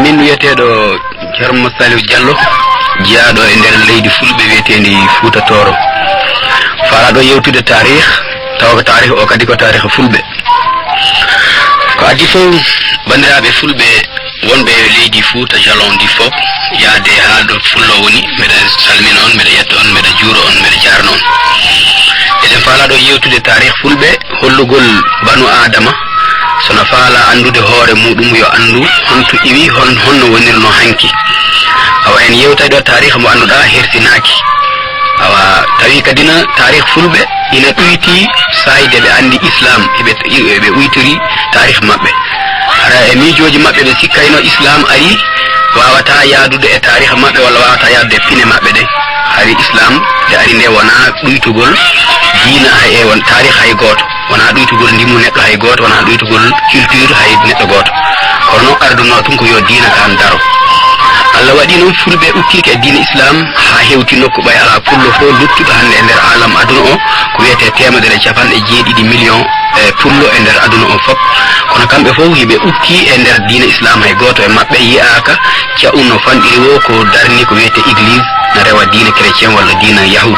min wiyeteɗo Ceerno Saliou Diallo jaaɗo e nder leydi fulɓe wiyetendi Fouta Toro falaɗo yewtude tarikh taw ko tarikh o kadi ko tarikh fulɓe ko addi fof bandiraɓe fulɓe wonɓe leydi Fouta Jalon ndi fof yaade haalɗo fullo woni mbeɗa salmina on mbeɗa yetta on mbeɗa juuro on mbeɗa jarno on eɗen falaɗo yewtude tarikh fulɓe hollugol banu adama sono faala andude hoore muɗum yo andu honto iwi honno wonirno hanki awa en yewtay ɗo tarikh mo anduɗa hersinaki awa tawi kadina tarikh fulɓe ina ɗuyti sayde ɓe andi islam eɓe uytori tarikh maɓɓe ara e miijoji maɓɓe ɓe sikkayno islam ari wawata yaadude e tarikh maɓɓe walla wawata yaadude e pine maɓɓe ɗe hari islam nde ari nde wona ɗuytugol diina e won tarikh hay goto wona ɗuytugol ndimmu neɗɗo hay goto wona ɗuytugol culture hay neɗɗo goto kono noon arduno tun ko yo diina kan daro Allah waɗi noon fulɓe ukkike e diina islam ha hewti nokku ɓay ala pullo fo luttuɗo hande e nder alam aduna o ko wiyete 1.7 million e pullo e nder aduna o fop kono kamɓe fof hiɓe ukki e nder diina islam hay goto e maɓɓe yi'aka ca'u no fanɗiri wo ko darni ko wiyete église no rewa diina chrétien walla diina yahud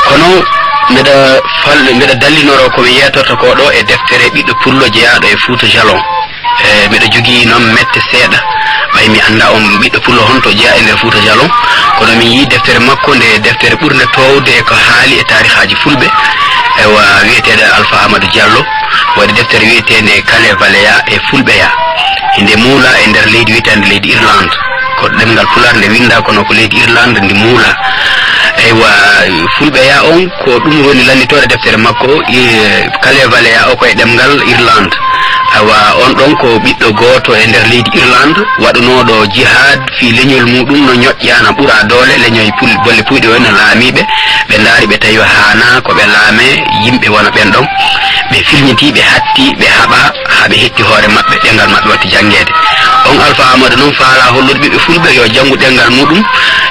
kono mbeɗa dallinoro komi yetorto ko ɗo e deftere ɓiɗɗo pullo jeyaɗo e Fouta Jalon mbeɗa jogui noon mette seeɗa ɓay mi anda on ɓiɗɗo pullo honto jeeya e nder Fouta Jalon kono min yi deftere makko nde deftere ɓurde towde ko haali e tarikhaji fulɓe ewa wiyeteɗo Alpha Amadou Diallo waɗi deftere wiyetede Kale Valeya e fulɓeya inde muula e nder leydi wiyetede leydi Irlande ko ɗemgal pular nde winda kono ko leydi Irlande ndi muula eywa fulɓeya on ko ɗum woni lannitore deftere makko Kale Valeya o koye ɗemgal Irlande awa on ɗon ko ɓiɗɗo goto e nder leydi Irlande waɗunoɗo jihad fi leñol muɗum no ñoƴƴana ɓuura doole leñoy bolle puyɗe woni no laamiɓe ɓe daari ɓe tawi hana ko ɓe laame yimɓe wona ɓen ɗon ɓe filñiti ɓe hatti ɓe haɓa ha ɓe hetti hoore maɓɓe ɗengal maɓɓe watti janggede on Alpha Amadou noon faala hollude ɓiɓɓe fulɓe yo janngu ɗengal muɗum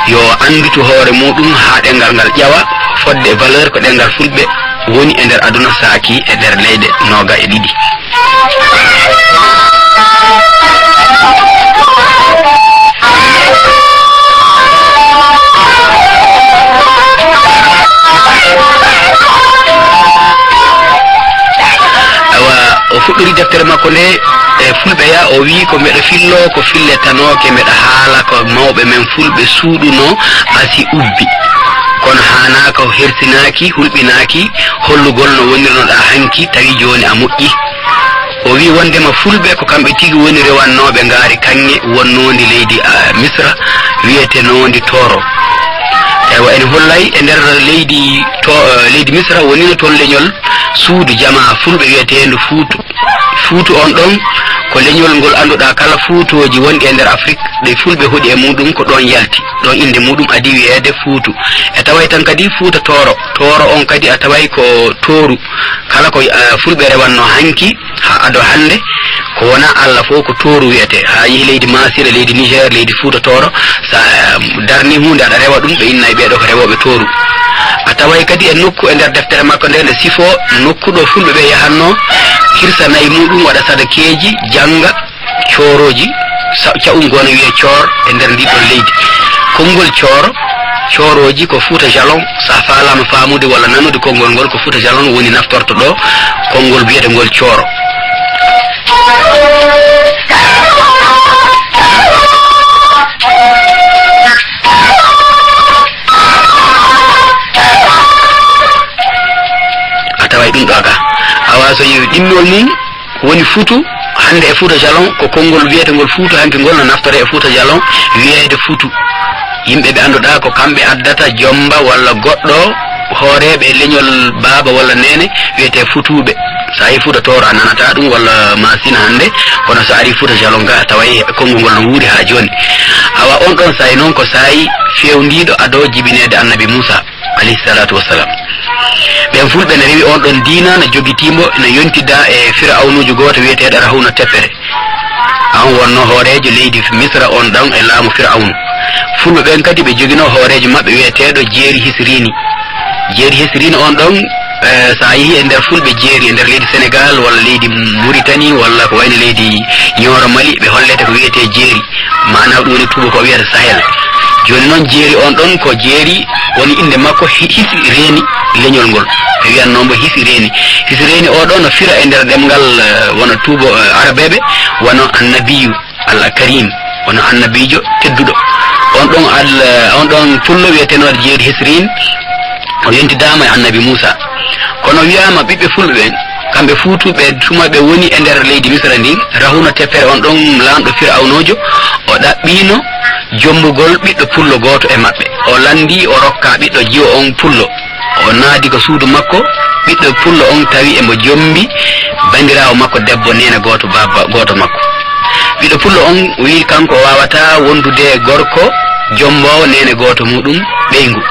yo anditu hoore muɗum ha ɗengal ngal ƴawa fodde valeur ko ɗengal fulɓe woni e nder aduna saaki e nder leyɗe 22 o fuɗɗori deftere makko nde e fulɓeya o wi ko mbeɗa fillo ko fille tanoke mbeɗa haala ko mawɓe men fulɓe suuɗuno asi ubbi kono hana ko hersinaki hulɓinaki hollugol no wonirnoɗa hanki tawi joni a moƴƴi o wi wondema fulɓe ko kamɓe tigi woni rewannoɓe ngaari kanŋe wonnodi leydi Misra wiyete nondi Toro ewa en hollay e nder leydi Misra wonino toon leñol suudu jama fulɓe wiyetendu Fuutu on ɗon ko leñol ngol anduɗa kala fuutoji wonɗi e nder Afrique ɗe fulɓe hoɗi e muɗum ko ɗon yalti ɗon inde muɗum adi wiyede Fuutu e taway tan kadi Fouta Toro on kadi a taway ko Toru kala ko fulɓe rewanno hanki ha ado hande ko wona Allah fof ko Toru wiyete ha yehi leydi Masira leydi Niger leydi Fouta Toro sa darni hunde aɗa rewa ɗum ɓe innayi ɓeɗo ko rewoɓe Toru a taway kadi e nokku e nder deftere makko nde nde sifo nokku ɗo fulɓe ɓe yahanno hirsa nayi muɗum waɗa sadakeji janga coroji ca'um gono wiye cor e nder ndiɗon leydi konngol coroji ko Fouta Jalon sa falama famude walla nanude konngol ngol ko Fouta Jalon woni naftorto ɗo konngol biyete ngol coro a taway ɗum ɗo ga awa so yewi ɗimmol mum woni Fuutu hande e Fouta Jalon ko konngol wiyetengol Fuutu hanki ngol no naftore e Fouta Jalon wiyede Fuutu yimɓe ɓe anduɗa ko kamɓe addata jomba walla goɗɗo hooreɓe leñol baaba walla nene wiyete futuɓe sa yi Fouta Toro a nanata ɗum walla Masina hande kono so ari Fouta Jalon ga taway konngol ngol no wuuri ha joni awa on ɗon sayi noon ko sayi fewndiɗo ado jibinede annabi Moussa alayhi salatu wassalam ɓen fulɓe ne rewi on ɗon diina no jogitimo no yontida e firawnujo goto wiyeteɗo Rahuna Teppere an wonno hoorejo leydi Misra on ɗon e laamu Firawnu fulɓe ɓen kadi ɓe jogino hoorejo maɓɓe wiyeteɗo Jeeri Hisrini jeeri hesrino on ɗon sa yehi e nder fulɓe jeeri e nder leydi Sénégal walla leydi Mauritanie walla ko wayno leydi Nioro Mali ɓe hollete ko wiyete jeeri mana ɗum woni tuba ko wiyata Sahel joni noon jeeri on ɗon ko jeeri woni inde makko hisi reeni leñol ngol ɓe wiyannombo hisi reeni o ɗon no fira e nder ɗemgal wona tuubo arabeɓe wono annabiyu Allah karim wono annabijo tedduɗo on ɗon pullo wiyeteno jeeri hisrin o yentidama e annabi Musa kono wiyama ɓiɓɓe fulɓe ɓen kamɓe fuutuɓe tumaɓe woni e nder leydi Misra ndi Rahuna Teppere on ɗon lamɗo Firawnojo o ɗaɓɓino jombugol ɓiɗɗo pullo goto e maɓɓe o landi o rokka ɓiɗɗo jiyo on pullo o naadi ko suudu makko ɓiɗɗo pullo on tawi emo jombi bandirawo makko debbo nene goto baba goto makko ɓiɗɗo pullo on wi kanko wawata wondude gorko jombowo nene goto muɗum ɓeygu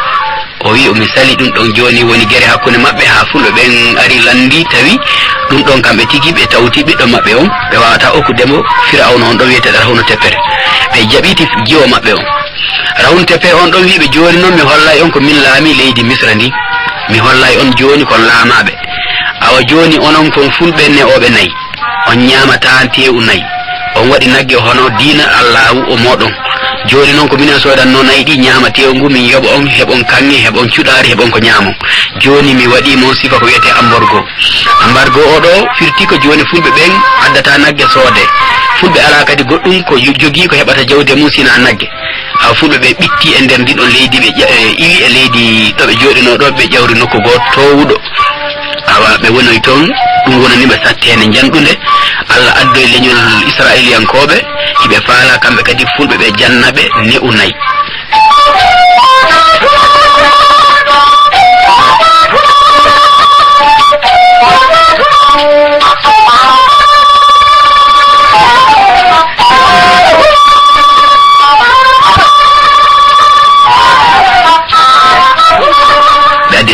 o wi omi sali ɗum ɗon joni woni guere hakkude maɓɓe ha fulɓe ɓen ari landi tawi ɗum ɗon kamɓe tigi ɓe tawti ɓiɗɗo maɓɓe on ɓe wawata okkudemo Firawna on ɗon wiyeteɗo Rahuna Teppere ɓe jaɓiti jiwo maɓɓe on Rahuna Teppere on ɗon wiɓe joni noon mi hollay on ko min laami leydi Misra ndi mi hollay on joni kon laamaɓe awa joni onon kon fulɓe ne oɓe nayyi on ñamata tewu nayyi on waɗi nagge hono diina Allahu o moɗon joni noon ko minen sodanno nayyi ɗi ñaama tewu ngu min yoɓa on heɓon kanŋe heɓon cuɗari heɓon ko ñaamon joni mi waɗi mon sifa ko wiyete embargo oɗo firti ko joni fulɓe ɓen addata nagge soode fulɓe ala kadi goɗɗum ko jogui ko heɓata jawde mum sina nagge awa fulɓe ɓe ɓitti e nder ndiɗon leydi ɓe iwi e leydi ɗo ɓe joɗino ɗo ɓe ƴawri nokku goto towuɗo awa ɓe wonoy toon ɗum wonaniɓe sattene janɗude Allah addoye leñol Israiliyankoɓe hiɓe faala kamɓe kadi fulɓe ɓe jannaɓe ne'u nayyi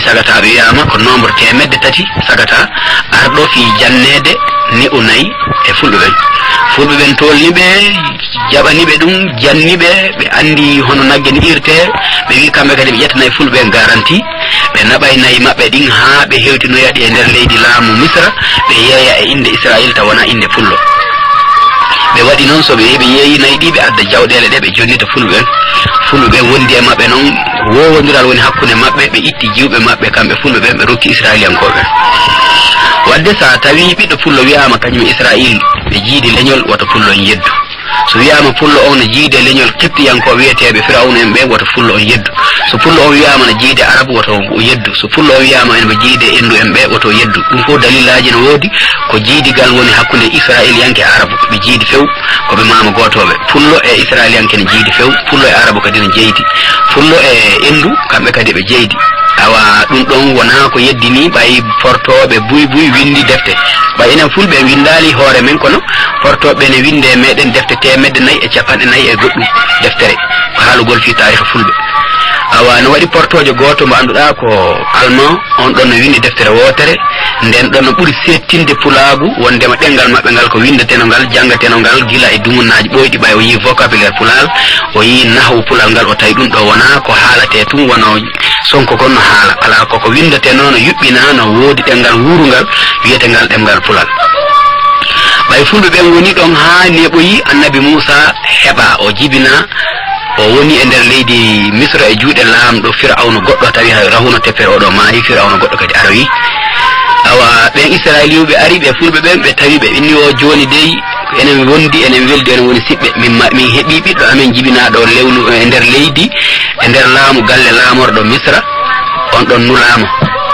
sagata ɓe wiyama ko nombre temedde tati sagata arɗo fi jannede ne'u nayyi e fulɓe ɓen tolniɓe jaɓaniɓe ɗum janniɓe ɓe andi hono nagge ni irte ɓe wi kamɓe kadi ɓe ƴettanayi fulɓe ɓen garanti ɓe naɓay nayyi maɓɓe ɗin ha ɓe hewtinoyaɗi e nder leydi laamu Misra ɓe yeeya e inde Israil taw wona inde pullo ɓe waɗi noon so ɓe yeeyi nayyi ɗi ɓe adda jawɗele ɗe ɓe jonnita fulɓe ɓen wondi e maɓɓe noon wowodiral woni hakkude maɓɓe ɓe itti jiwɓe maɓɓe kamɓe fulɓe ɓen ɓe rokki Israiliyankoɓe wadde sa tawi ɓiɗɗo pullo wiyama kañum Israil ɓe jiidi leñol woto pullo on yeddu so wiyama pullo on ne jiide leñol keptiyanko wiyeteɓe Firawna en ɓe woto pullo on yeddu so pullo on wiyama ne jiide arabe woto yeddu so pullo on wiyama en ɓe jiide endu en ɓe woto yeddu ɗum fof dalilaji ne woodi ko jiidigal woni hakkude Israiliyanke e arabe ɓe jiidi few koɓe mama gotoɓe pullo e Israiliyanke ne jiidi few pullo e arabe kadi ne jeydi pullo e endu kamɓe kadi ɓe jeydi awa ɗum ɗon wona ko yeddini ɓay portoɓe buy windi defte ɓay enen fulɓe windali hoore men kono portoɓe ne winde meɗen defte 450 e goɗɗum deftere ko haalugol fi tariha fulɓe awa no waɗi portojo goto mo anduɗa ko allemand on ɗon no windi deftere wotere nden ɗon no ɓuuri settinde pulagu wondema ɗengal maɓɓe ngal ko windateno ngal jangateno ngal gila e dumunnaji ɓoyɗi ɓay o yi vocabulaire pulal o yi nahwu pulal ngal o tawi ɗum ɗo wona ko haalate tum wono sonko kon no haala ala koko windateno no yuɓɓina no woodi ɗengal wuurungal wiyetengal ɗemgal pulal ɓay fulɓe ɓen woni ɗon ha neɓoyi annabi Musa heɓa o jibina o woni e nder leydi Misra e juuɗe laamɗo Firawna goɗɗo tawi Rahuna Teppere oɗo maayi Firawna goɗɗo kadi aroyi awa ɓen Israiliyoɓe ari ɓe fulɓe ɓen ɓe tawi ɓe inni o joni dey enen wondi enen weldi enen woni siɓɓe min heeɓi ɓiɗɗo amen jibinaɗo lewnu e nder leydi e nder laamu galle laamorɗo Misra on ɗon nulama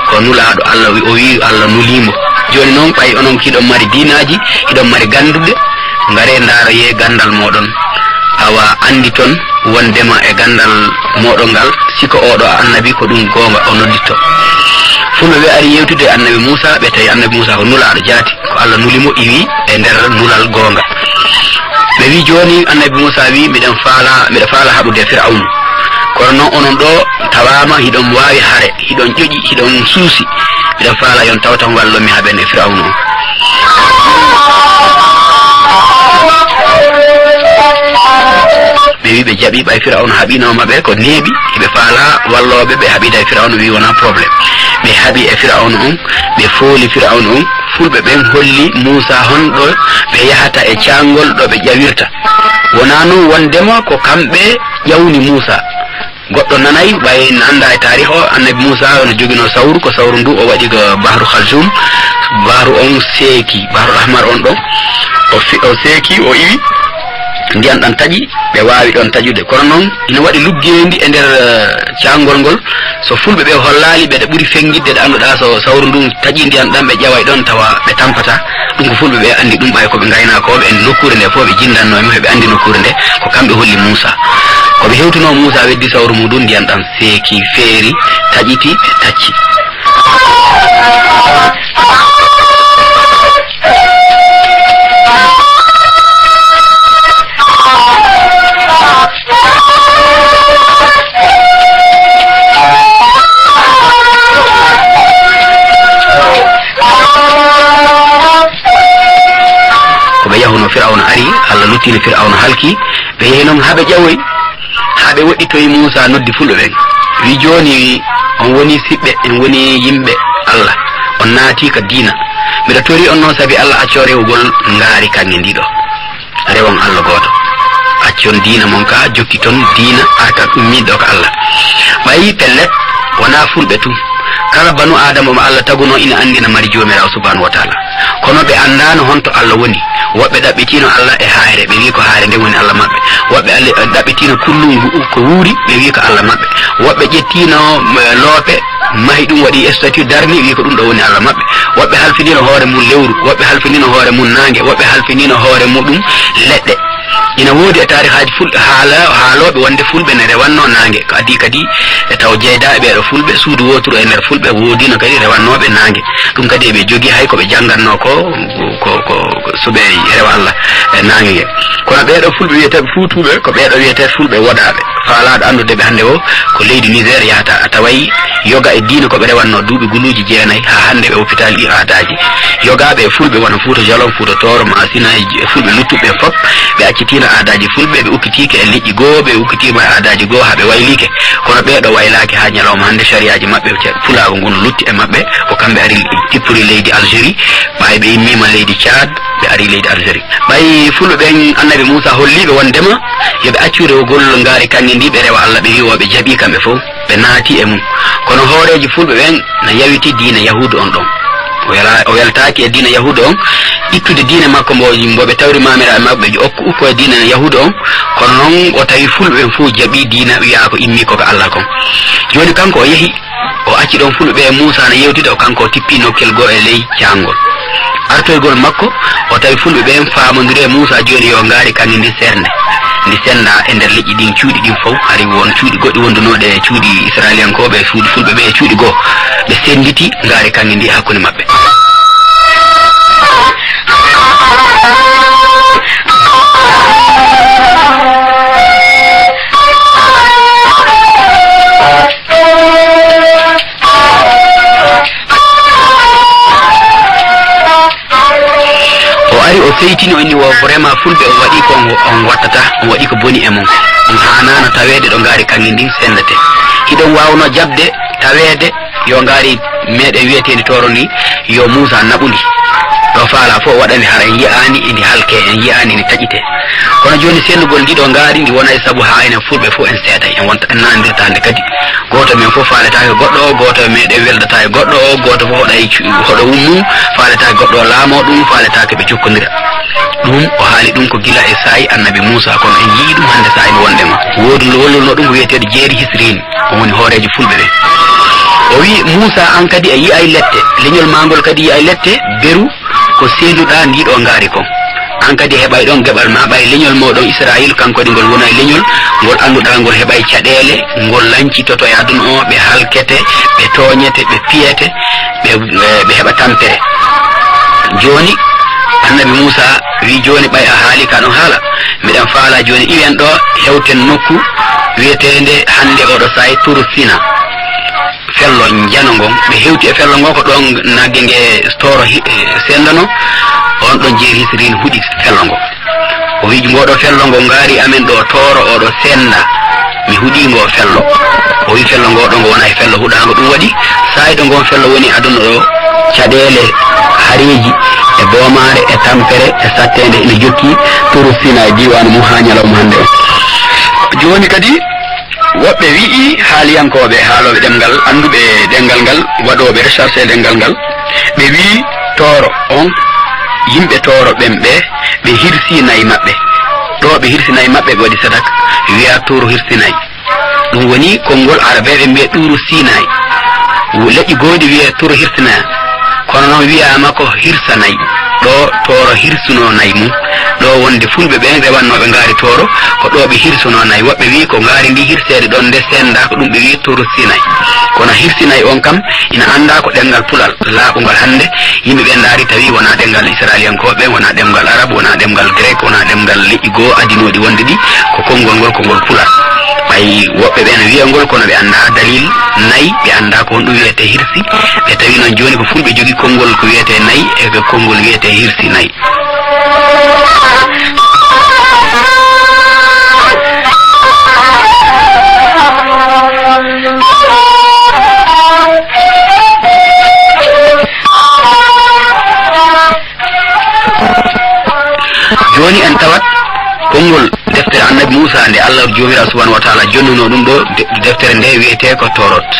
ko nulaɗo Allah o wi Allah nulimo joni noon ɓay onon kiɗon mari diinaji hiɗon mari ganduɗe ngare ndaara ye gandal moɗon awa andi ton wondema e gandal moɗon ngal siko oɗo annabi ko ɗum gonga o nodditto fulɓe ɓe ari yewtude annabi Musa ɓe tawi annabi Musa ko nulaɗo jaati ko Allah nulimo iwi e nder nulal gonga ɓe wi joni annabi Musa wi miɗa faala haɓude Firawna kono noon onon ɗo tawama hiɗon wawi haare hiɗon ƴoƴi hiɗon suusi miɗen faala yon tawtan wallomi haɓen e Firawna o be wi be jabi bay Fir'auna habino mabbe ko nebi be faala wallobe be habida Fir'auna wi wona problem be habi e Fir'auna on be fooli Fir'auna on fulbe ben holli Musa hondo be yahata e ciangol do be jawirta wona non wondema ko kambe yawni Musa goddo nanay bay nanda e tarikh o annabi Musa on jogino sawru ko sawru ndu o wadi go bahru khalsum bahru on seki bahru ahmar on do o seki o iwi ndiyan dan taji be waawi don tajude kono non ina wadi luggendi e der ciangol gol so fulbe be hollali be de buri fengidde de anduda so sawru ndum taji ndiyan dan be jaway don tawa be tampata dum ko fulbe be andi dum bay ko be ngayna ko be en nokkure nde fo be jindanno e be andi nokkure nde ko kambe holli Musa ko be hewtuno Musa weddi sawru mudun ndiyan dan seki feeri tajiti tacci Fir'auna ari Allah lutini Fir'auna halki be yenon habe jawoy habe wodi toy Musa noddi fulbe ben wi joni on woni sibbe en woni yimbe Allah on naati ka dina mi tori on non sabi Allah acciore ugol ngari kangi ndido rewon Allah goto accion dina mon ka jokki ton dina arka ummi do ka Allah bayi pellet wana fulbe tum kala banu adama ma Allah taguno ina andina mari jomirawo subhanahu wa ta'ala kono be andano honto Allah woni wobbe dabbitino Allah e haare be wi ko haare nde woni Allah mabbe wobbe dabbitino kullungu ko wuuri be wi ko Allah mabbe wobbe jettino loope mahi dum wadi statut darni wi ko dum do woni Allah mabbe wobbe halfinino hoore mun lewru wobbe halfinino hoore mun nange wobbe halfinino hoore mudum ledde ina wodi e tarikhaji fulbe haalobe wonde fulbe ne rewanno nange kadi e taw jeeda be do fulbe suudu woturu e nder fulbe wodi no kadi rewannobe nange dum kadi be jogi hay ko be janganno ko sube rewa Allah e nange kono be do fulbe wiete futube ko be do wiete fulbe wodabe faalaado andude be hande o ko leydi Niger yata atawai yoga e diina ko be rewanno duubi guluji jeenay ha hande be hôpital adaji yoga be fulbe wona fuuto jalon fuuto toro masina e fulbe luttube fop be accitina adaji fulbe be ukkitike e liƴƴi go be ukkitima adaji go habe waylike kono be do waylaki ha nyalawma hande shariaji mabbe fulaago ngun lutti e mabbe ko kambe ari tippuri leydi Algérie bay be mima leydi Chad be ari leydi Algérie bay fulbe ben annabi Musa hollibe wondema yobe accure gol ngari kanni ndi be rewa Allah be wiwobe jabi kambe fo be naati e mum kono hooreji fulbe ben na yawiti diina yahudu on don o yaltaaki e diina yahudu on ittude diina makko mbo be tawri mamira mabbe ukko e diina yahudu on kono non o tawi fulbe ben fu jabi diina wi'a ko immi ko Allah kon joni kanko o yehi o acci don fulbe Musa na yewtide o kanko tippino kelgo e ley ciangol artoygol makko o tawi fulbe ben faamondire Musa joni yo ngari kanni ndi serne ndi senna e nder liƴƴi din cuudi din fof hari won cuudi goddi wondunode e cuudi israelian ko be suudi fulbe be cuudi go be senditi ngari kanni ndi hakkunde mabbe o seytino inni wo vraiment fulbe o wadi ko on wattata on wadi ko boni e mum on hanana tawede do ngari kangi ndin sendete hidon wawno jabde tawede yo ngari mede wieteni toro ni yo Musa nabundi do faala fo wadani hara yi'ani indi halke en yi'ani ni tajite kono joni sendugol ndido ngari ndi wona e sabu ha enen fulbe fo en seeda en wonta en nandirtande kadi goto men fo faaleta e goddo goto mede weldata e goddo goto fo hodo wummu faaleta e goddo laamo dum faaleta ke be jokkondira dum o haali dum ko gila e sa'i annabi Musa kono en yi dum hande sa'i wondema wodi wollo dum wietede jeeri hisrin o woni hooreji fulbe be o wi Musa an kadi e yi ay lette leñol mangol kadi yi ay lette beru ko senduda ndido ngari kon an kadi hebay don gebal ma bay leñol modon Israel kanko di ngol wona leñol ngol anduda ngol hebay cadele ngol lanci toto ya dun o be halkete be toñete be piyete be heba tampere joni annabi Musa wi joni bay a haali ka don hala midan faala joni iwen do hewten nokku wietende hande o do say turu Sina fello janongon be hewti e fello ngoko don nagge storo sendano on don jeeri hisrin hudi fello ngo o wiiji ngoɗo fello ngo ngaari amen ɗo tooro oɗo senda mi huɗingo fello o wi fello ngoɗo ngo wona e fello huɗago ɗum waɗi sayɗo ngon fello woni aduna ɗo caɗele hareji e boomare e tampere e sattede ene jokki turu Sina e diwanu mum ha ñalawma hande o joni kadi woɓɓe wi'i haaliyankoɓe haaloɓe ɗemgal anduɓe ɗengal ngal waɗoɓe recherche ɗengal ngal ɓe wi tooro on yimɓe tooro ɓen ɓe hirsi nayi maɓɓe ɗo ɓe hirsi nayi maɓɓe ɓe waɗi sadaka wiya turu hirsinayi ɗum woni konngol arabeɓe mbiye ɗuru Sinayi leƴƴi goodi wiye turu hirsinaya kono noon wiyama ko hirsanayi ɗo tooro hirsuno nayi mum ɗo wonde fulɓe ɓen rewannoɓe ngaari tooro ko ɗo ɓe hirsuno nayi woɓɓe wi ko ngaari ndi hirsede ɗon nde senda ko ɗum ɓe wi turu Sinayi kono hirsinayi on kam ina anda ko ɗemgal pulal laaɓugal hande yimɓe ɓe ndaari tawi wona ɗemgal israeliyankoɓe wona ɗemgal arabe wona ɗemgal grec wona ɗemgal leƴƴi goo adinoɗi wonde ɗi ko konngol ngol kongol pulal ɓay woɓɓe ɓe ne wiya ngol kono ɓe anda dalil nayi ɓe anda ko honɗum wiyete hirsi ɓe tawi noon joni ko fulɓe jogui konngol ko wiyete nayi e ko konngol wiyete hirsi nayi joni en tawat konngol deftere annabi Musa nde Allah jomiraɗo subhanahu wa ta'ala jonnuno ɗum ɗo deftere nde wiyete ko Torot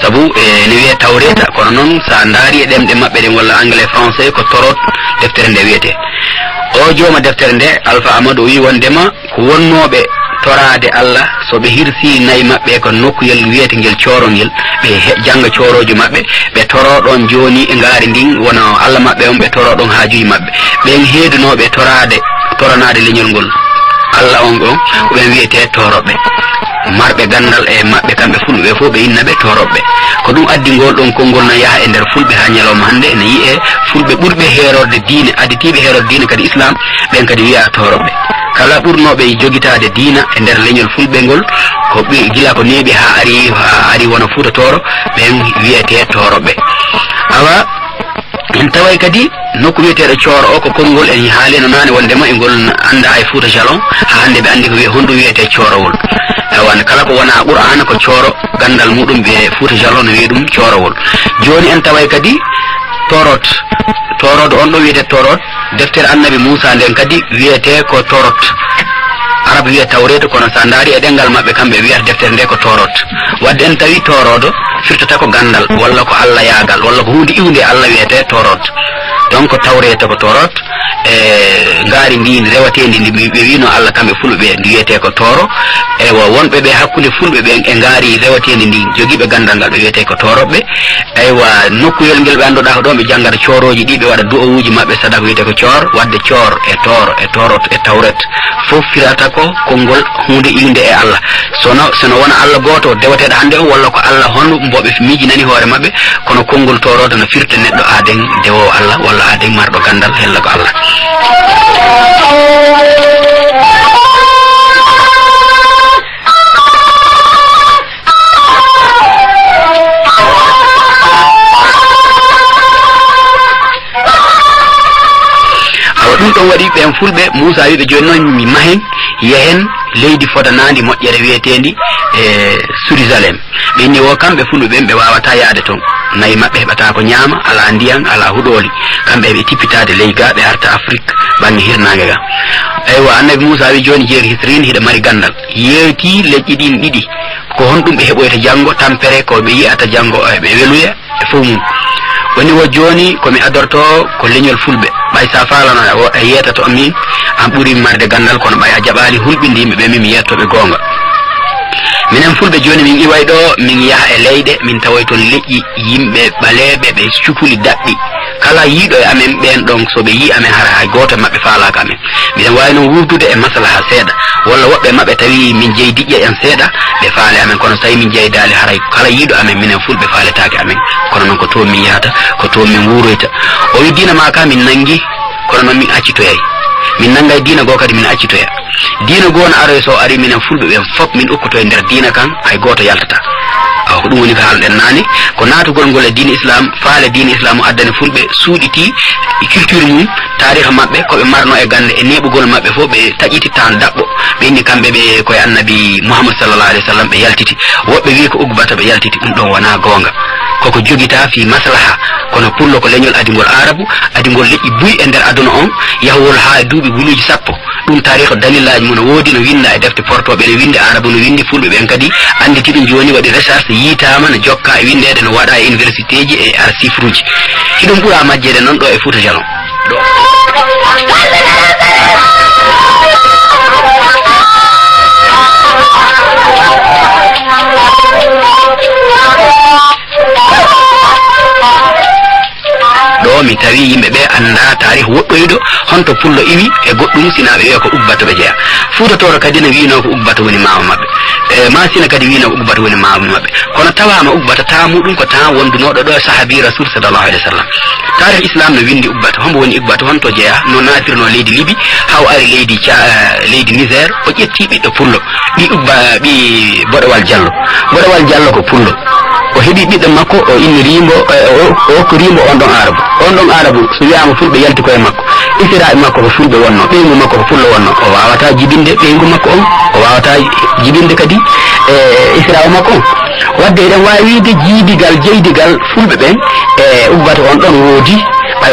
sabu ne wiye Tawreta kono noon sa daari e ɗemɗe maɓɓe ɗen walla anglais français ko Torot deftere nde wiyete o jooma deftere nde Alpha Amadou wi wondema ko wonnoɓe torade Allah so ɓe hirsi nayi maɓɓe ko nokkuyel wiyete ngel corongel ɓe janga corojo maɓɓe ɓe toroɗon joni e ngaari ndin wona Allah maɓɓe on ɓe toroɗon haajuji maɓɓe ɓen heedunoɓe toranade leñol ngol Allah on ɗon ko ɓen wiyete toroɓɓe marɓe gandal e maɓɓe kamɓe fulɓe ɓe fof ɓe innaɓe toroɓɓe ko ɗum addi ngol ɗon konngol no yaaha e nder fulɓe ha ñalawma hande ene yiye fulɓe ɓurɓe heerorde diine additiɓe heerorde diine kadi islam ɓen kadi wiya toroɓɓe kala ɓurnoɓe jogitade diina e nder leñol fulɓe ngol ko gila ko neeɓi ha ari wona Fuuta Tooro ɓen wiyete toroɓɓe awa en taway kadi nokku wiyeteɗo cooro o ko konngol en haalino nane wondema e ngol anda e Fuuta Jalon ha hande ɓe andi ko honɗum wiyete coorowol awan kala ko wona Qur'ana ko cooro gandal muɗum ɓe Fuuta Jalon no wiye ɗum coorowol joni en taway kadi Torod on ɗo wiyete Torod deftere annabi Musa nden kadi wiyete ko Torot arabe wiya Tawreta kono sa daari e ɗengal maɓɓe kamɓe wiyata deftere nde ko Torot wadde en tawi toroɗo firtata ko gandal walla ko Allah yaagal walla ko hunde iwde Allah wiyete Torot donc Tawreta ko Torot e ngaari ndi rewatendi ndi ɓe wino Allah kamɓe fulɓe ndi wiyete ko Toro e wonɓe ɓe hakkude fulɓe ɓe e ngaari rewatendi ndi jogiiɓe gandal ngal ɓe wiyete ko toroɓɓe eywa nokkuyel ngel ɓe annduɗa ko ɗon ɓe janggata cooroji ɗi ɓe waɗa du'owuji maɓɓe sadaka wiyete ko coor wadde coor e toro e torot e tawret fof firata ko konngol hunde iwde e Allah sono wona Allah goto dewateɗo hande o walla ko Allah hono mboɓe miijinani hoore maɓɓe kono konngol toroɗo no firta neɗɗo aaden dewowo Allah walla aaden marɗo gandal hella ko Allah ɗum ɗon waɗi ɓen fulɓe Musa wiɓe joni noon mi mahen yehen leydi fotanadi moƴƴere wiyetendi e Jérusalem ɓe inni o kamɓe fulɓe ɓen ɓe wawata yaade toon nayi maɓɓe heɓata ko ñaama ala ndiyan ala huɗoli kamɓe ɓe tippitade ley ga ɓe arta Afrique bange hirnage ga eywa annabi Musa wi joni jeeri hisrini hiɗa mari gandal yewti leƴƴi ɗin ɗiɗi ko honɗum ɓe heɓoyta janggo tampere ko ɓe yiyata janggo ɓe weluya e fof mum woni wo joni komi adorto ko leñol fulɓe ɓay sa falano a yetato min an ɓuuri marde gandal kono ɓay a jaɓali hulɓinde yimɓeɓe min mi yettoɓe gonga minen fulɓe joni min iway ɗo min yaha e leyɗe min tawoy toon leƴƴi yimɓe ɓaleɓe ɓe cukuli daɓɓi kala yiiɗo e amen ɓen ɗon soɓe yi amen hara hay goto mabɓe falaka amen mbiɗen wawi noon wurdude e maslaha seeɗa walla woɓɓe mabɓe tawi min jeeyi diƴƴe en seeɗa ɓe faale amen kono so tawi min jeeyidali haray kala yiiɗo amen minen fulɓe faaletake amen kono noon ko toon min yahata ko toon min wuroyta o wi diina ma ka min nangui kono noon min accitoyay min nangay diina goo kadi min accitoya diina goo no aroy so ari minen fulɓe ɓen foof min ukkoto e nder diina kan hay goto yaltata ko ɗum woni ko haalɗen naane ko naatugol ngol e diine islam faale diine islam addane fulɓe suuɗiti culture mum tariha maɓɓe koɓe marno e gande e neɓugol maɓɓe fof ɓe taƴititan daɓɓo ɓe inni kamɓe ɓe koye annabi mouhammad sallallah alih w sallam ɓe yaltiti woɓɓe wi ko ugbata ɓe yaltiti ɗum ɗon wona goonga koko jogita fi maslaha kono pullo ko leñol adigol arabu adigol leƴƴi buy e nder aduna on yahwol ha e duuɓi guluji sappo ɗum tariha dalillaji mum no woodi no winda e defte portoɓe ne windi arabu no windi fulɓe ɓen kadi anditi ɗum joni waɗi recherche yiitama no jokka e windede no waɗa e université ji e archive uji hiɗum ɓuura majjede noon ɗo e Fouta Jalon ɗo ɗo mi tawi yimɓeɓe anda tarih woɗɗoyɗo honto pullo iwi e goɗɗum sina ɓe wiya ko ubbata ɓe jeeya fuutatoro kadi ne wino ko ubbata woni mama mabɓe masina kadi wino ko ubbata woni mama mabɓe kono tawama ubbata ta muɗum ko ta wondunoɗo ɗo sahabi rasul sallallahu alaihi wasallam tarih islam no windi ubbata hombo woni ubbata honto jeeya no natirno leydi Libi haw ari leydi Niger o ƴetti ɓiɗɗo pullo ɓi Boɗewal Diallo ko pullo o heɓi ɓiɗɗo makko o inni rimbo o ko rimbo on ɗon arabu so wiyama fulɓe yalti koye makko isiraɓe makko ko fulɓe wonno ɓeygu makko ko pullo wonno o wawata jibinde ɓeygu makko on o wawata jibinde kadi isiraɓe makko on wadde eɗen wawi wiide jiidigal jeydigal fulɓe ɓen e ubbata on ɗon woodi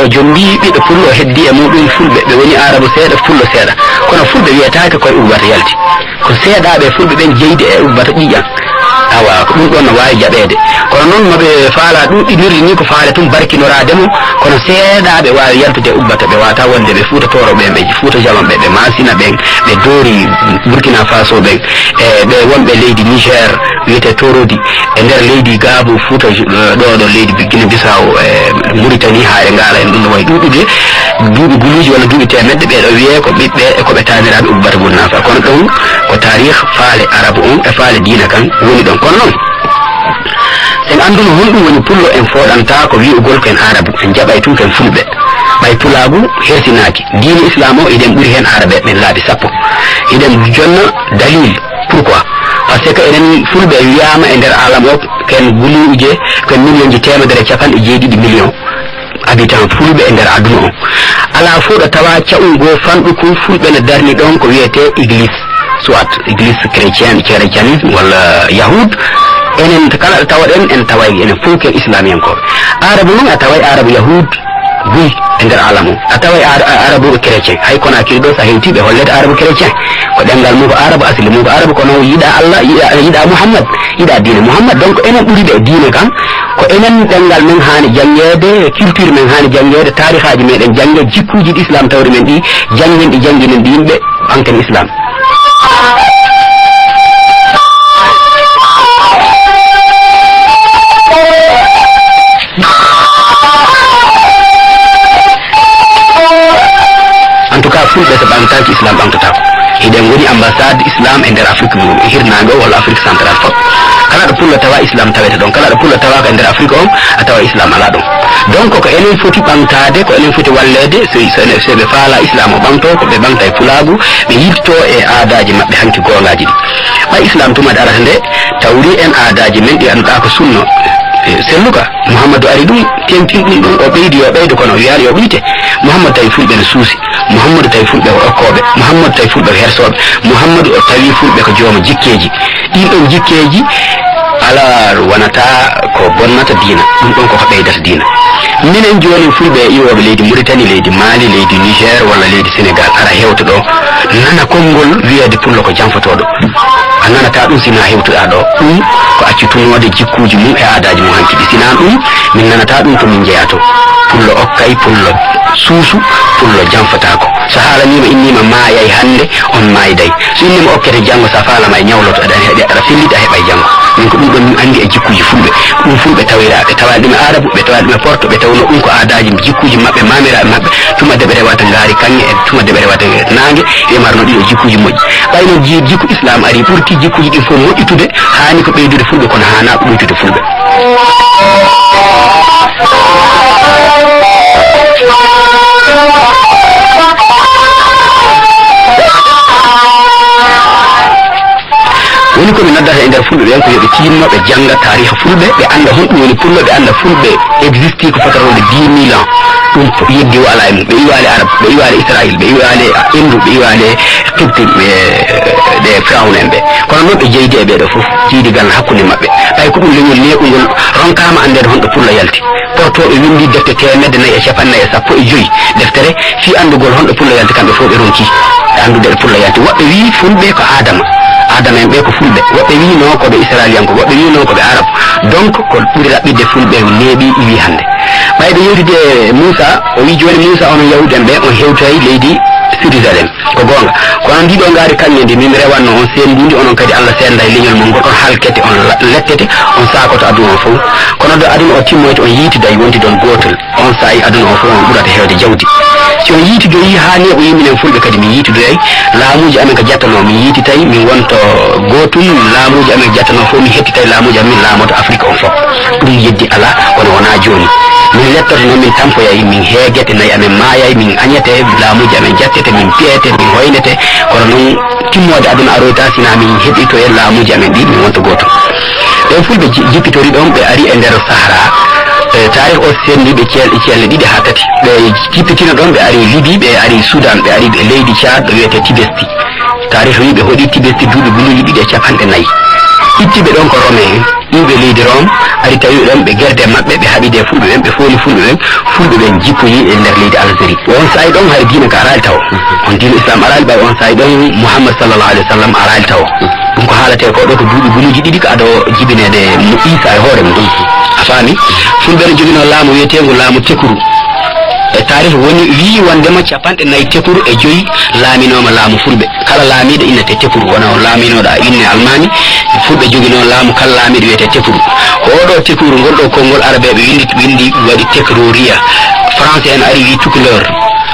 o jombi ɓiɗɗo pullo o heddi e muɗum fulɓe ɓe woni arabu seeɗa pullo seeɗa kono fulɓe wiyetake koye ubbata yalti ko seeɗaɓe fulɓe ɓen jeydi e ubbata ƴiƴan awa ko ɗum ɗon no wawi jaɓede kono noon noɓe faala ɗuɗɗinirde ni ko faale tum barkinorademo kono seeɗaɓe wawi yaltude ubbata ɓe wata wonde ɓe Fuutatoro ɓen ɓe Fouta Jalon ɓe Masina ɓen ɓe Dori Burkina Faso ɓen e ɓe wonɓe leydi Niger wiyete Torodi e nder leydi Gabou Fouta ɗo leydi Guinée Bissau e Mauritanie haare ngala en ɗum no wayi ɗuɗude duuɓi guluji walla duuɓi temedde ɓeɗo wiye ko ɓiɓɓe e koɓe taniraɓe ubbata gon nafa kono ɗum ko tarih faale arabu on e faale diina kan woni ɗon kono noon sen anduno honɗum woni pullo en foɗanta ko wi'ugol ken arabu en jaɓay tun ken fulɓe ɓay pulagu hertinaki diine islam o eɗen ɓuuri hen arabe ɓen laabi sappo eɗen jonna dalil pourquoi par ce que enen fulɓe wiyama e nder alam o ken guluuje ken million ji temedere capanɗe jeeɗiɗi million habitant fulɓe e nder aduna o ala fo ɗo tawa caɓugo fanɗu kum fulɓe ne darni ɗon ko wiyete église soit église chrétianisme walla yahoud enen kala ɗo tawaɗen en taway enen fof ken islamiyankoɓe arabu noon a taway arabu yahoud buy e nder alam o a taway arabu chrétien hay Conakry ɗo sa hewtiɓe hollede arabu chrétien ko ɗengal mum ko arabu asli mum ko arabu kono yiɗa Allah yiɗa Muhammad yiɗa diine Muhammad donc enen ɓuriɓe e diine kam ko enen ɗengal men hani janggede culture men hani janggede tarihaji meɗen jangge jikkuji ɗi islam tawri men ɗi janggen ɗi jangginen ɗi yimɓe anken islam en tout cas fulɓe so ɓamtaki islam ɓamtatako eɗen woni ambassade islam e nder Afrique mum hirnago walla Afrique central foof kala ɗo pullo tawa islam tawete ɗon kala ɗo pullo tawaka e nder Afrique on a tawa islam ala ɗon donc ko enen foti ɓamtade ko enen foti wallede so ɓe faala islam o ɓamto ko ɓe ɓamta e pulagu ɓe yitto e aadaji mabɓe hanki gongaji ɗi ɓay islam tumade arata nde tawri en aadaji men ɗi anduɗa ko sunno selluka Muhammadu ari ɗum tentin ɗum ɗon o ɓeydi yo ɓeydo kono wiyaali yo ɓuyte Muhammadu tawi fulɓe no suusi Muhammadu tawi fulɓe ko okkoɓe Muhammadu tawi fulɓe ko hersoɓe Muhammadu o tawi fulɓe ko jooma jikkeji ɗin ɗon jikkeji ala wonata ko bonnata diina ɗum ɗon koko ɓeydata diina minen joni fulɓe iwoɓe leydi Mauritanie leydi Mali leydi Niger walla leydi Sénégal ara hewta ɗo nana konngol wiyede pullo ko janfotoɗo a nanata ɗum sina hewtuɗa ɗo ɗum ko accitunode jikkuji mum e aadaji mum hanki ɗi sinan ɗum min nanata ɗum to min jeeyato pullo okkay pullo suusu pullo janfatako so haalanima innima maayay hande on maayday so innima okkete janggo sa faalama e ñawloto aɗa fellita a heɓay janggo min ko ɗum ɗon min andi e jikkuji fulɓe ɗum fulɓe tawiraɓe tawaɗi ɗum e arabu ɓe tawaɗi ɗum e porto ɓe tawno ɗum ko aadaji jikkuji mabɓe mamiraɓe mabɓe tuma de ɓe rewata ngaari kanŋe e tuma de ɓe rewata nangue ɓe marno ɗiɗo jikkuji moƴƴi ɓayno jikku islam ari ɓurti jikkuji ɗin fof moƴƴitude hani ko ɓeydude fulɓe kono hana ko ɓuytude fulɓe woni komi noddata nder fulɓe ɓen ko yoɓe tinno ɓe janga tariha fulɓe ɓe anda honɗum woni pullo ɓe anda fulɓe existi ko fotaronde 10 000 ans ɗum yeddi wala e mum ɓe wiwale arab ɓe wiwale israil ɓe wiwale indu ɓe wiwale qibti ɗe firawn en ɓe kono noon ɓe jeydi e ɓeɗo fof jiidigal hakkude maɓɓe ɓay ko ɗum leñol neɓugol ronkama andede honɗo pullo yalti portoɓe windi defte 150 deftere fi andugol honɗo pullo yalti kamɓe fof ɓe ronki e andude ɗo pullo yalti woɓɓe wi fulɓe ko adama en ɓe ko fulɓe woɓɓe wi noon koɓe israiliyanko woɓɓe wi noon koɓe arab donc ko ɓuri raɓɓidde fulɓe neeɓi wi hande ɓayde yewtide Moussa o wi joni Moussa onon yahuden ɓe on hewtoyi leydi Jérusalem ko gonga kono ndiɗo ngaari kañƴe ndi min rewanno on sendudi onon kadi Allah senda e leñol mon goɗon halkete on lettete on sakoto aduna o fof kono do aduna o timmoyte on yiitiday wonti ɗon gotol on saayi aduna o fof on ɓurata hewde jawdi si on yiitidoyi hani o wi minen fulɓe kadi min yiitidoyay laamuji amen ko jattano min yiititayi min wonto gotum laamuji amen jattano fof min hettitayi laamuji amin laamoto Afrique on fof ɗum yeddi ala kono wona joni min lettoto noon min tampoyay min heeguete nayi amen maayay min añete laamuji amen jattete min piyete min hoynete kono noon timmode aduna aroyta sina min heɓito e laamuji amen ɗi min wonto goto ɓen fulɓe jippitori ɗon ɓe ari e nder Sahara tarih o sendi ɓe celle ɗiɗi ha tati ɓe jippitino ɗon ɓe ari Libye ɓe ari Soudan ɓe ari leydi Tchad ɗo wiyete Tibesti tarih wi ɓe hoɗi Tibesti duuɓi guluji ɗiɗi e 50 ittiɓe ɗon ko Romain yimɓe leydi Rome ari tawi ɗon ɓe guerde maɓɓe ɓe haɓide fulɓe ɓen ɓe fooli fulɓe ɓen jippoyi e nder leydi Algérie on saayi ɗon hay diina ka arali taw on diina islam arali ɓay on saayi ɗon Muhammad sallallahu alaihi wa sallam arali taw ɗum ko haalate ko ɗo ko duuɓi guluji ɗiɗi ko aɗo jibinede mo Isa e hoore mum a faami fulɓe ne jogino laamu wiyetego laamu tekuru e tarih woni wi wondema 95 laaminoma laamu fulɓe kala laamiɗo innete tekuru wona o laaminoɗo inne almami fulɓe jogino laamu kala laamiɗo wiyete tekuru oɗo tekuru ngol ɗo konngol arabeɓe windi waɗi tekruria français en ari wi tukuleur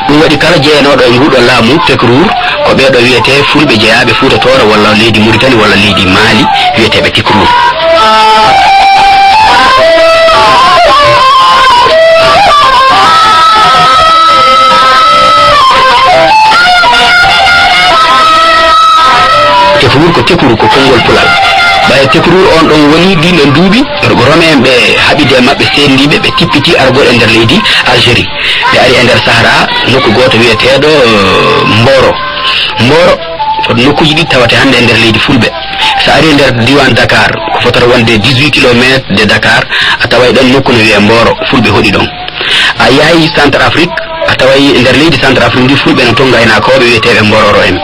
ɗum waɗi kala jeeyanoɗo e nguɗo laamu tekrur ko ɓeɗo wiyete fulɓe jeeyaɓe Fuuta Tooro walla leydi Mauritanie walla leydi Mali wiyeteɓe tekrur tekuru ko konngol pulal ɓay tekrur on ɗon woni ɗinɗon duuɓi Romain ɓe haɓide maɓɓe sendiɓe ɓe tippiti argol e nder leydi Algérie ɓe ari e nder Sahara nokku goto wiyeteɗo Mboro ko nokkuji ɗi tawate hande e nder leydi fulɓe so ari e nder diwan Dakar ko fotata wonde 18 kilométres de Dakar a taway ɗon nokku no wiye Mboro fulɓe hoɗi ɗon a yahi Centre Afrique a taway e nder leydi Centre Afrique ndi fulɓe no ton gaynakoɓe wiyeteɓe Mbororo en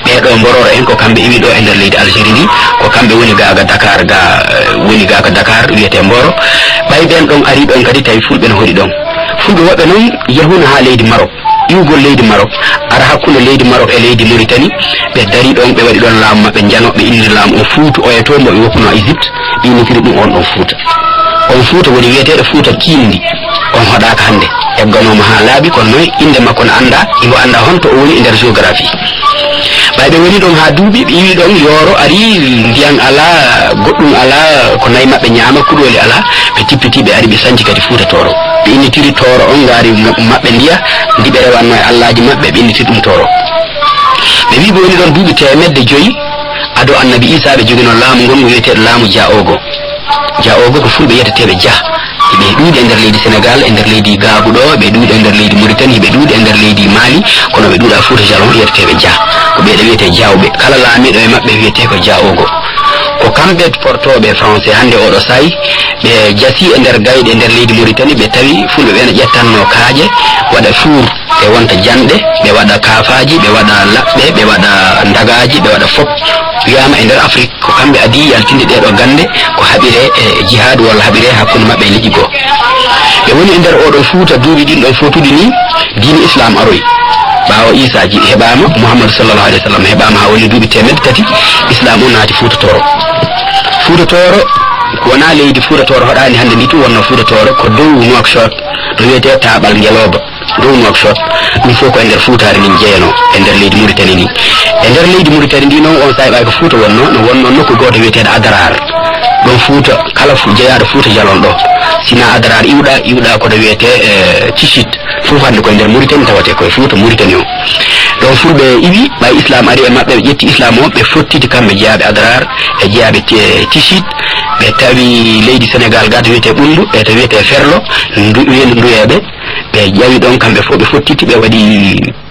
ɓeɗo Mbororo en ko kamɓe iwi ɗo e nder leydi Algérie ndi ko kamɓe woni gaga Dakar woni gaga Dakar wiyete Mboro ɓay ɓen ɗon ari ɗon kadi tawi fulɓe no hoɗi ɗon fulɓe woɓɓe noon yahuna ha leydi Maroc iwgol leydi Maroc ara hakkude leydi Maroc e leydi Mauritanie ɓe dari ɗon ɓe waɗi ɗon laamu maɓɓe janoɓe indi laamu o Fuuta oyato mo ɓe woppuno Égypte ɗinitiri ɗum on ɗon Fuuta woni wiyeteɗo Fuuta Kindi on hoɗaka hande egganoma ha laaɓi kono noon inde makko no anda imo anda honto o woni e nder géographie ɓayɓe woni ɗon ha duuɓi ɓe iwi ɗon yooro ari ndiyan ala goɗɗum ala ko nayi maɓɓe ñaama kuɗoli ala ɓe tippiti ɓe ari ɓe sanci kadi Fuuta Tooro ɓe innitiri Tooro on ngaari maɓɓe ndiya ndi ɓe rewanno e allaji maɓɓe ɓe innitiri ɗum Tooro ɓe wi ɓe woni ɗon duuɓi 5 ado annabi Isa ɓe jogino laamu ngon ngo wiyeteɗo laamu Jaogo ko fulɓe yeteteɓe Dia ɓe ɗuuɗi e nder leydi Sénégal e nder leydi Gabou ɗo ɓe ɗuuɗi e nder leydi Mauritanie ɓe ɗuuɗi e nder leydi Mali kono ɓe ɗuuɗa Fuuta Jalon yeteteɓe Dia ko ɓeɗo wiyete Diawɓe kala laamiɗo e maɓɓe wiyete ko Jaogo ko kamɓe portoɓe français hande oɗo sayi ɓe jasi e nder gayɗe e nder leydi Mauritanie ɓe tawi fulɓe ɓe no ƴettanno kaaƴe waɗa four ɓe wonta janɗe ɓe waɗa kaafaji ɓe waɗa laɓɓe ɓe waɗa ndagaji ɓe waɗa fop wiyama e nder Afrique ko kamɓe adi yaltinde ɗeɗo gande ko haɓire e jihad walla haɓire hakkude maɓɓe e liƴƴi goo ɓe woni e nder oɗon Fuuta duuɓi ɗin ɗon fotuɗi ni diine islam aroyi ɓawo Isaji heɓama Muhammadu sallallahu alaihi wa sallam heɓama ha woni duuɓi 300 islam o naati Fuuta Tooro ko wona leydi Fuuta Tooro hoɗani hande ni tu wonno Fuuta Tooro ko dow Nouakchott ɗo wiyete Taɓal Ngeloba dow Nouakchott ɗum fof ko e nder Fuutare min jeeyano e nder leydi Mauritanie ni e nder leydi Mauritanie ndi noon on sahi ɓay ko Fuuta wonno no wonno nokku goto wiyeteɗo Adrar ɗon Fuuta kala jeeyaɗo Fuuta Jalon ɗo sina Adrar iwɗa koɗo wiyete Tichit fof hande koye nder Mauritanie tawate koye Fuuta Mauritanie o ɗon fulɓe iwi ɓay islam ari e maɓɓe ɓe ƴetti islam o ɓe fottiti kamɓe jeeyaɓe Adrar e jeeyaɓe Tichit ɓe tawi leydi Sénégal ga to wiyete Ɓundu e to wiyete Ferlo wiyeede nduyeɓe ɓe ƴawi ɗon kamɓe fof ɓe fottiti ɓe waɗi